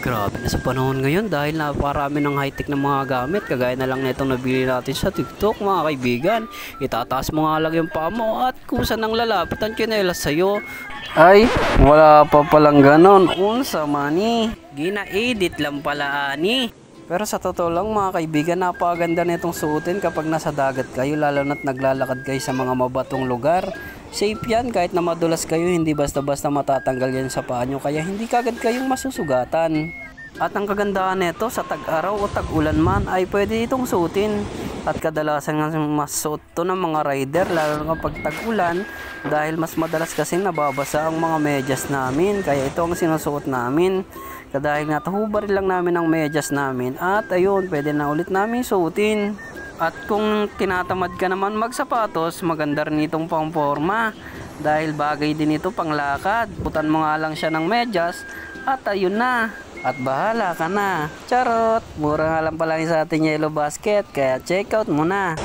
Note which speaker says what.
Speaker 1: Grabe na sa panahon ngayon dahil napakarami ng high-tech na mga gamit kagaya na lang nitong nabili natin sa TikTok mga kaibigan. Itataas mo nga lang yung paa mo at kusa nang lalapit ang tsinelas sa'yo. Ay, wala pa palang ganon. Unsa mani? Gina-edit lang pala ani. Pero sa totoo lang mga kaibigan, napakaganda nitong suotin kapag nasa dagat kayo lalo na't naglalakad kayo sa mga mabatong lugar. Safe yan kahit na madulas kayo, hindi basta-basta matatanggal yan sa paa nyo kaya hindi kagad kayong masusugatan. At ang kagandahan nito sa tag-araw o tag-ulan man ay pwede itong suotin. At kadalasan nga mas suot to ng mga rider lalo na kapag tag-ulan dahil mas madalas kasing nababasa ang mga medyas namin kaya ito ang sinusuot namin. Dahil nga tahubari lang namin ang medyas namin at ayun pwede na ulit namin suotin. At kung tinatamad ka naman magsapatos, maganda rin itong pangporma dahil bagay din ito panglakad. Butan mo nga lang siya ng medyas at ayun na. At bahala ka na. Charot! Mura nga lang pala sa ating Yellow Basket kaya check out mo na.